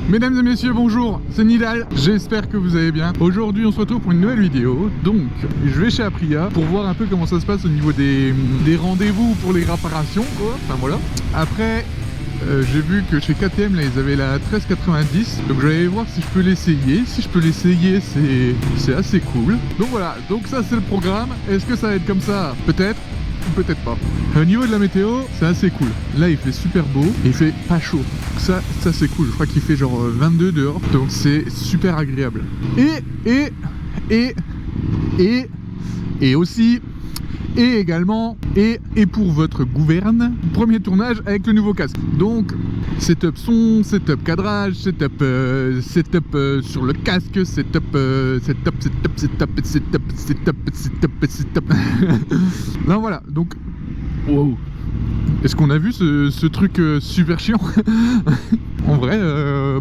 Mesdames et messieurs, bonjour, c'est Nidal, j'espère que vous allez bien. Aujourd'hui on se retrouve pour une nouvelle vidéo. Donc je vais chez Aprilia pour voir un peu comment ça se passe au niveau des rendez-vous pour les réparations quoi. Enfin voilà. Après j'ai vu que chez KTM là ils avaient la 1390. Donc je vais aller voir si je peux l'essayer. Si je peux l'essayer c'est assez cool. Donc voilà, donc ça c'est le programme. Est-ce que ça va être comme ça? Peut-être. Peut-être pas. Au niveau de la météo, c'est assez cool. Là, il fait super beau et il fait pas chaud. Ça c'est cool. Je crois qu'il fait genre 22 dehors. Donc c'est super agréable. Et aussi, et également, et pour votre gouverne, premier tournage avec le nouveau casque. Donc, setup son, setup cadrage, setup sur le casque, setup. Là voilà, donc, wow. Est-ce qu'on a vu ce truc super chiant? En vrai,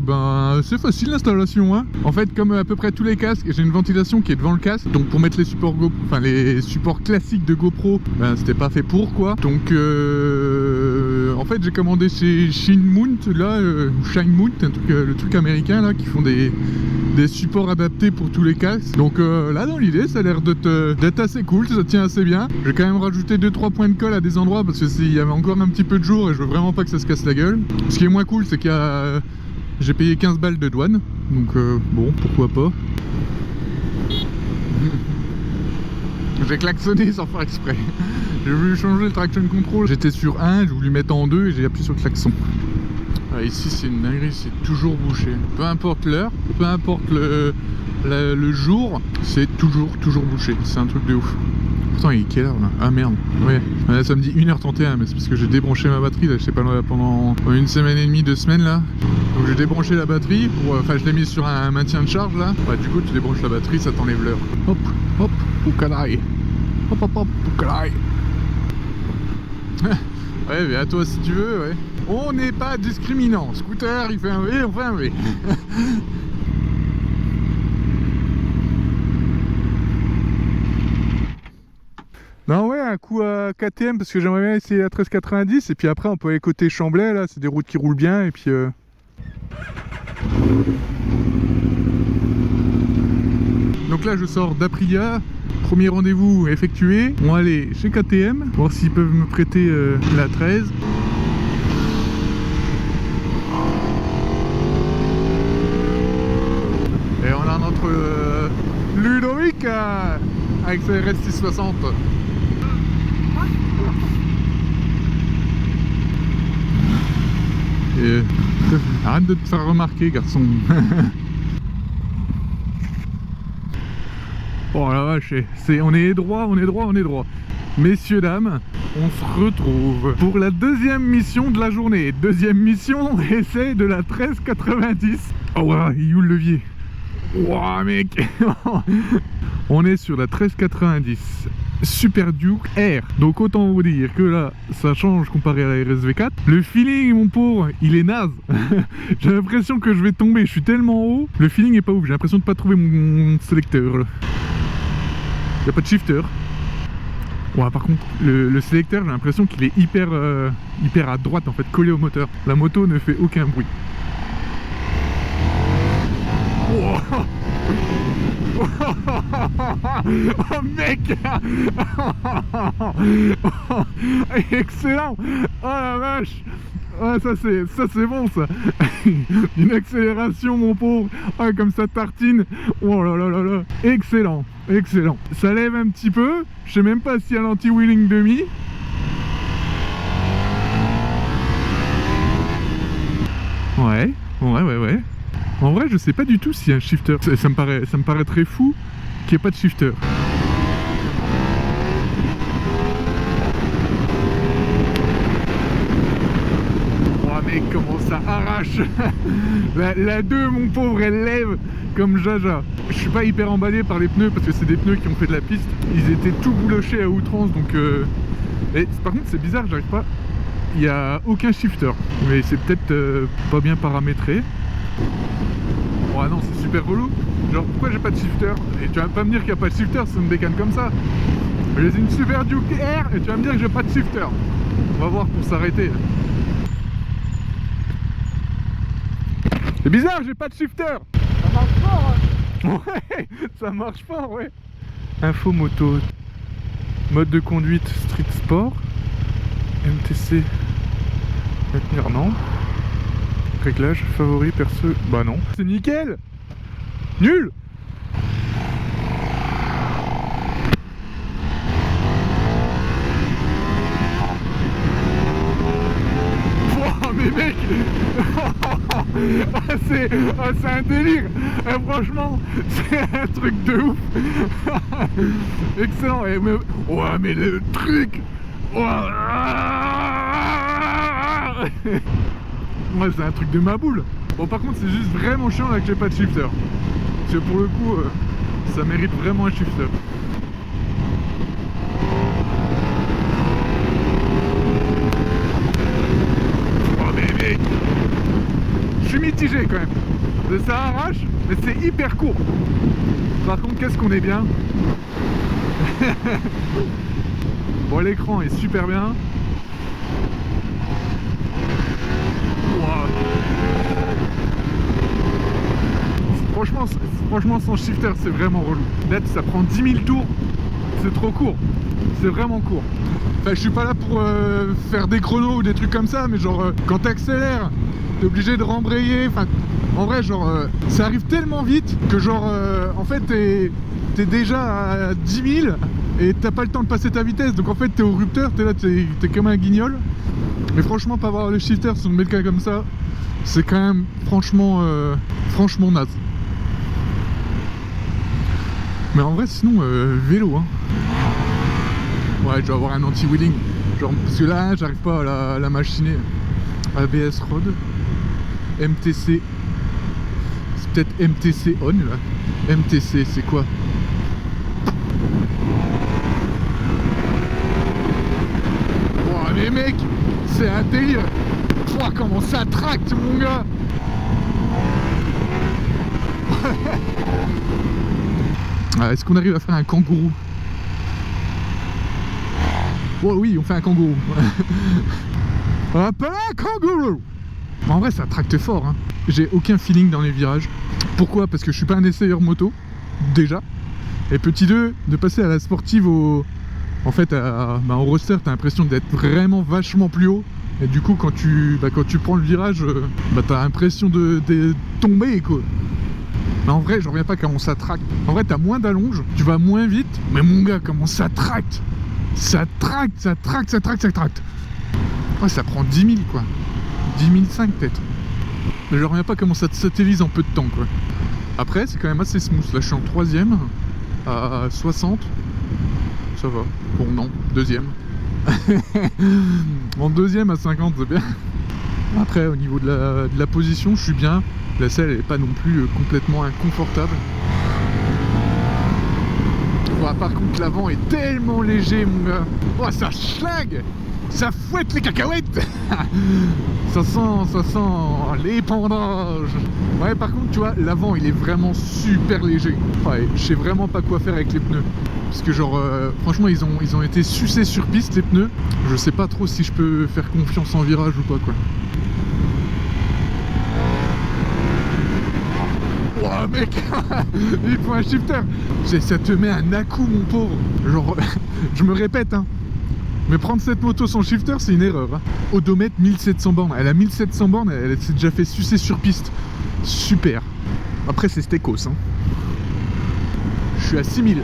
ben c'est facile l'installation hein. En fait, comme à peu près tous les casques, j'ai une ventilation qui est devant le casque. Donc pour mettre les supports GoPro, enfin les supports classiques de GoPro, ben c'était pas fait pour quoi. Donc en fait j'ai commandé chez Shinmount là, Shinmount, le truc américain là, qui font des supports adaptés pour tous les casques. Donc là dans l'idée ça a l'air d'être assez cool, ça tient assez bien. J'ai quand même rajouté 2-3 points de colle à des endroits parce que il y avait encore un petit peu de jour et je veux vraiment pas que ça se casse la gueule. Ce qui est moins cool c'est qu'il y a j'ai payé 15 balles de douane, donc bon, pourquoi pas. J'ai klaxonné sans faire exprès. J'ai voulu changer le traction control, j'étais sur 1, j'ai voulu mettre en 2 et j'ai appuyé sur le klaxon. Ah, ici c'est une dinguerie, c'est toujours bouché. Peu importe l'heure, peu importe le jour, c'est toujours bouché. C'est un truc de ouf. Pourtant il est quelle heure là? Ah merde, ouais. Là, ça me dit 1h31, mais c'est parce que j'ai débranché ma batterie là, je sais pas, pendant une semaine et demie, 2 semaines là. Donc j'ai débranché la batterie, enfin je l'ai mis sur un maintien de charge là. Ouais, du coup tu débranches la batterie, ça t'enlève l'heure. Hop, hop, poucalaï. Hop, hop, hop, poucalaï. Ouais, mais à toi si tu veux, ouais. On n'est pas discriminant. Scooter, il fait un V, on fait un V. Non ouais, un coup à KTM parce que j'aimerais bien essayer la 1390 et puis après on peut aller côté Chamblay là, c'est des routes qui roulent bien et puis Donc là je sors d'Aprilia, premier rendez-vous effectué, on va aller chez KTM, voir s'ils peuvent me prêter la 13. Et on a notre Ludovic avec sa RS 660. Et arrête de te faire remarquer, garçon. Oh la vache, on est droit. Messieurs, dames, on se retrouve pour la deuxième mission de la journée. Deuxième mission, essai de la 1390. Oh wow, il y a le levier. Wow mec. On est sur la 1390 Super Duke R. Donc autant vous dire que là ça change comparé à la RSV4. Le feeling mon pauvre il est naze. J'ai l'impression que je vais tomber, je suis tellement haut. Le feeling est pas ouf, j'ai l'impression de pas trouver mon sélecteur là. Y a pas de shifter. Ouais, par contre le sélecteur j'ai l'impression qu'il est hyper à droite en fait, collé au moteur. La moto ne fait aucun bruit. Wow. Oh mec. Excellent. Oh la vache. Ah, ça c'est bon ça. Une accélération mon pauvre. Ah, comme ça tartine. Oh là là là là. Excellent. Ça lève un petit peu. Je sais même pas s'il y a l'anti-wheeling demi. Ouais. En vrai, je sais pas du tout s'il y a un shifter. Ça me paraît très fou qu'il n'y ait pas de shifter. Oh mec, comment ça arrache. La 2, mon pauvre, elle lève comme jaja. Je suis pas hyper emballé par les pneus parce que c'est des pneus qui ont fait de la piste. Ils étaient tout boulochés à outrance, donc... Et par contre, c'est bizarre, j'arrive pas... Il n'y a aucun shifter. Mais c'est peut-être pas bien paramétré. Oh non, c'est super relou. Genre pourquoi j'ai pas de shifter? Et tu vas pas me dire qu'il n'y a pas de shifter, ça me décane comme ça. J'ai une Super Duke R et tu vas me dire que j'ai pas de shifter. On va voir pour s'arrêter. C'est bizarre, j'ai pas de shifter. Ça marche fort, hein. Ouais, ça marche fort, ouais. Info moto. Mode de conduite street sport. MTC. Maintenir, non. Réglage, favori, perso. Bah non. C'est nickel. Nul. Oh mais mec. C'est un délire. Franchement, c'est un truc de ouf. Excellent. Ouais, mais le truc. Ouais, c'est un truc de ma boule. Bon, par contre, c'est juste vraiment chiant là que j'ai pas de shifter. Parce que pour le coup, ça mérite vraiment un shifter. Oh, mais mec, je suis mitigé quand même. Ça arrache, mais c'est hyper court. Par contre, qu'est-ce qu'on est bien. Bon, l'écran est super bien. Franchement, sans shifter, c'est vraiment relou. Là, ça prend 10 000 tours, c'est trop court. C'est vraiment court. Enfin, je suis pas là pour faire des chronos ou des trucs comme ça, mais genre, quand t'accélères, t'es obligé de rembrayer. Enfin, en vrai, genre, ça arrive tellement vite que, genre, en fait, t'es déjà à 10 000 et t'as pas le temps de passer ta vitesse. Donc, en fait, t'es au rupteur, t'es là, t'es comme un guignol. Mais franchement, pas avoir le shifter sur une cas comme ça, c'est quand même franchement naze. Mais en vrai, sinon, vélo, hein. Ouais, je dois avoir un anti-wheeling. Genre, parce que là, j'arrive pas à la machiner. ABS Road. MTC. C'est peut-être MTC on, là. MTC, c'est quoi? Oh, mais mec, c'est un délire. Oh, comment ça tracte, mon gars. Est-ce qu'on arrive à faire un kangourou? Oh oui, on fait un kangourou. Hop là, kangourou. En vrai, ça tracte fort, hein. J'ai aucun feeling dans les virages. Pourquoi? Parce que je suis pas un essayeur moto, déjà. Et petit 2, de passer à la sportive au... En fait, au roster, t'as l'impression d'être vraiment vachement plus haut. Et du coup, quand tu prends le virage, t'as l'impression de tomber, quoi. Mais en vrai, je reviens pas comment ça tracte. En vrai, t'as moins d'allonge, tu vas moins vite. Mais mon gars, comment ça tracte? Ça tracte. Ouais, ça prend 10 000, quoi. 10 500 peut-être. Mais je reviens pas comment ça te satellise en peu de temps, quoi. Après, c'est quand même assez smooth. Là, je suis en 3ème à 60. Ça va. Bon, non, 2ème. En 2ème à 50, c'est bien. Après, au niveau de la position, je suis bien. La selle, elle est pas non plus complètement inconfortable. Bon, par contre, l'avant est tellement léger, mon gars. Oh, ça schlingue. Ça fouette les cacahuètes. Ça sent l'épandage. Ouais, par contre, tu vois, l'avant, il est vraiment super léger. Ouais, je sais vraiment pas quoi faire avec les pneus. Parce que genre, franchement, ils ont été sucés sur piste, les pneus. Je sais pas trop si je peux faire confiance en virage ou pas, quoi. Oh mec, il faut un shifter. Ça te met un à-coup, mon pauvre. Genre, je me répète, hein. Mais prendre cette moto sans shifter, c'est une erreur, hein. Odomètre 1700 bornes. Elle a 1700 bornes, elle s'est déjà fait sucer sur piste. Super. Après, c'est stécos, hein. Je suis à 6000.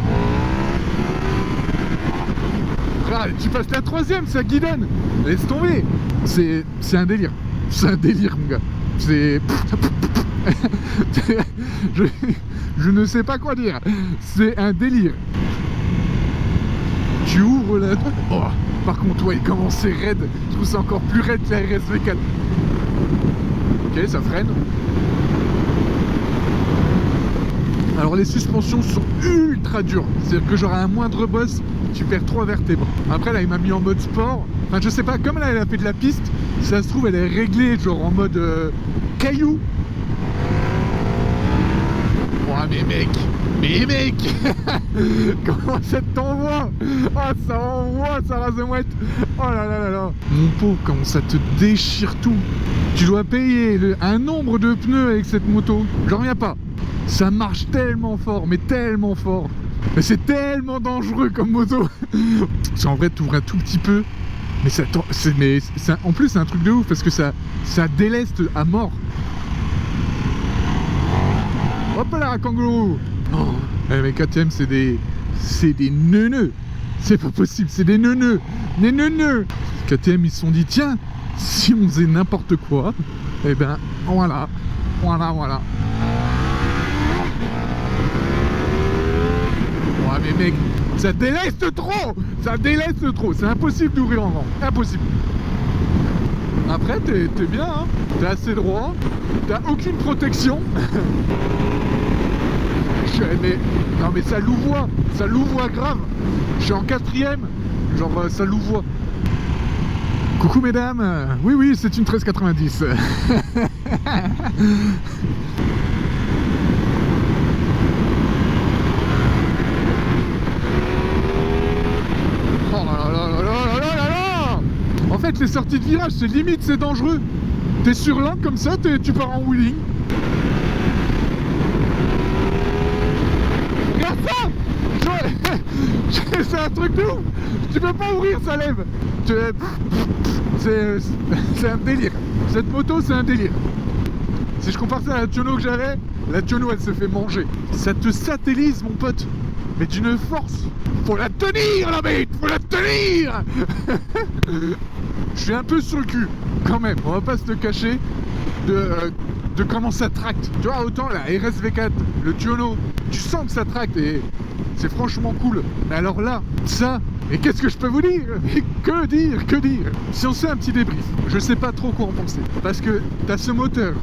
Ah, tu passes la 3ème, ça guidonne. Laisse tomber. C'est un délire. C'est un délire, mon gars. C'est... je ne sais pas quoi dire. C'est un délire. Tu ouvres la... Oh, par contre, ouais, comment c'est raide. Je trouve ça encore plus raide que la RSV4. Ok, ça freine. Alors les suspensions sont ultra dures. C'est-à-dire que genre à un moindre boss, tu perds 3 vertèbres. Après là, il m'a mis en mode sport. Enfin, je sais pas, comme là, elle a fait de la piste, si ça se trouve, elle est réglée genre en mode caillou. Oh mais mec, Mais mec, comment ça t'envoie? Oh, ça envoie, ça rase de mouette. Oh là là là là. Mon pauvre, comment ça te déchire tout. Tu dois payer un nombre de pneus avec cette moto. J'en reviens pas. Ça marche tellement fort, mais tellement fort. Mais c'est tellement dangereux comme moto. Parce qu'en vrai, t'ouvres un tout petit peu. Mais ça, en plus, c'est un truc de ouf parce que ça déleste à mort. Hop là, kangourou. Oh, mais KTM, c'est des neuneux. C'est pas possible, c'est des neuneux. Des neuneux. KTM, ils se sont dit, tiens, si on faisait n'importe quoi, eh ben, voilà. Voilà. Ouais, mais mec, ça déleste trop. C'est impossible d'ouvrir en rang. Impossible. Après, t'es bien, hein. T'es assez droit. T'as aucune protection. Non mais ça louvoie grave. Je suis en 4ème, genre ça louvoie. Coucou mesdames, oui c'est une 1390. Oh là là là là là là là. En fait les sorties de virage c'est limite, c'est dangereux. T'es sur l'angle comme ça, tu pars en wheeling. C'est un truc de ouf. Tu peux pas ouvrir, ça lève. C'est un délire. Cette moto, c'est un délire. Si je compare ça à la Tiono que j'avais, la Tiono, elle se fait manger. Ça te satellise, mon pote. Mais d'une force. Faut la tenir, la bête. Faut la tenir. Je suis un peu sur le cul, quand même. On va pas se le cacher de comment ça tracte. Tu vois, autant la RSV4, le Tiono, tu sens que ça tracte et c'est franchement cool. Mais alors là, ça, et qu'est-ce que je peux vous dire? Mais que dire? Si on fait un petit débrief, je sais pas trop quoi en penser. Parce que t'as ce moteur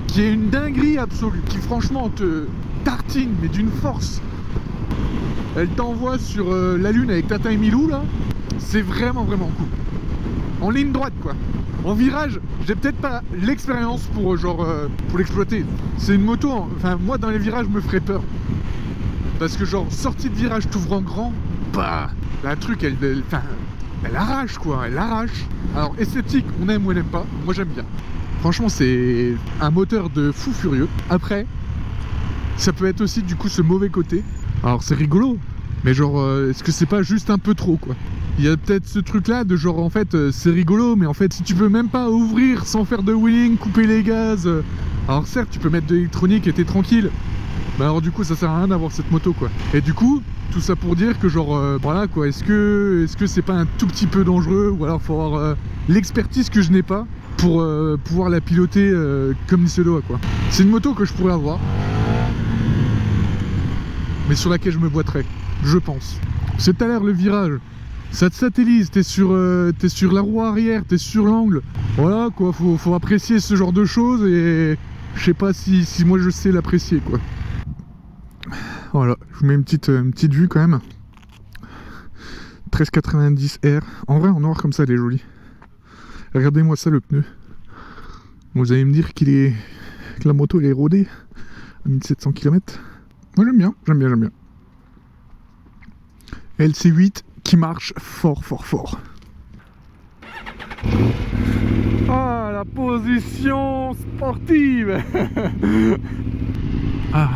qui est une dinguerie absolue, qui franchement te tartine, mais d'une force. Elle t'envoie sur la lune avec Tata et Milou là. C'est vraiment cool. En ligne droite quoi. En virage, j'ai peut-être pas l'expérience pour pour l'exploiter. C'est une moto, enfin moi dans les virages me ferait peur. Parce que genre sortie de virage t'ouvres en grand, bah la truc elle arrache quoi, elle arrache. Alors esthétique, on aime ou on n'aime pas, moi j'aime bien. Franchement c'est un moteur de fou furieux. Après, ça peut être aussi du coup ce mauvais côté. Alors c'est rigolo, mais genre est-ce que c'est pas juste un peu trop quoi? Il y a peut-être ce truc là de genre en fait c'est rigolo, mais en fait si tu peux même pas ouvrir sans faire de wheeling, couper les gaz, alors certes tu peux mettre de l'électronique et t'es tranquille, mais alors du coup ça sert à rien d'avoir cette moto quoi. Et du coup tout ça pour dire que genre voilà quoi, est-ce que c'est pas un tout petit peu dangereux, ou alors faut avoir l'expertise que je n'ai pas pour pouvoir la piloter comme il se doit quoi. C'est une moto que je pourrais avoir, mais sur laquelle je me boiterais, je pense. C'est à l'air le virage, ça te satellise, t'es sur la roue arrière, t'es sur l'angle. Voilà quoi, faut apprécier ce genre de choses et je sais pas si moi je sais l'apprécier quoi. Voilà, je vous mets une petite vue quand même. 1390R. En vrai en noir comme ça elle est jolie. Regardez-moi ça le pneu. Vous allez me dire que la moto elle est rodée à 1700 km. Moi j'aime bien. LC8 qui marche fort. Ah, la position sportive. Ah,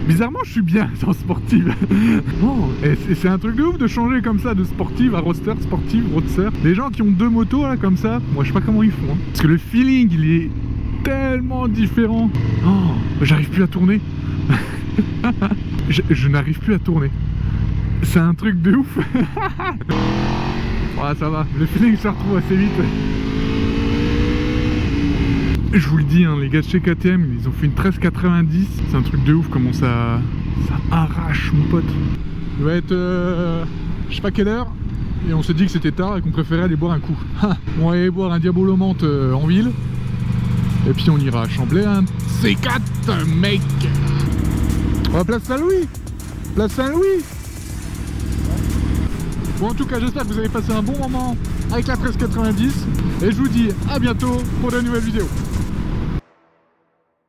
bizarrement je suis bien en sportive. Bon, et c'est un truc de ouf de changer comme ça de sportive à roadster, sportive, roadster. Les gens qui ont deux motos là comme ça, moi je sais pas comment ils font hein. Parce que le feeling il est tellement différent. Oh, j'arrive plus à tourner. je n'arrive plus à tourner. C'est un truc de ouf. Ouais, ça va, le feeling se retrouve assez vite. Je vous le dis, hein, les gars de chez KTM, ils ont fait une 1390. C'est un truc de ouf comment ça arrache mon pote. Il va être je sais pas quelle heure, et on s'est dit que c'était tard et qu'on préférait aller boire un coup. On va aller boire un Diabolo Menthe en ville, et puis on ira à Chamblay un C4 mec. On va Place Saint-Louis. Place Saint-Louis. Bon, en tout cas j'espère que vous avez passé un bon moment avec la 1390, et je vous dis à bientôt pour de nouvelles vidéos.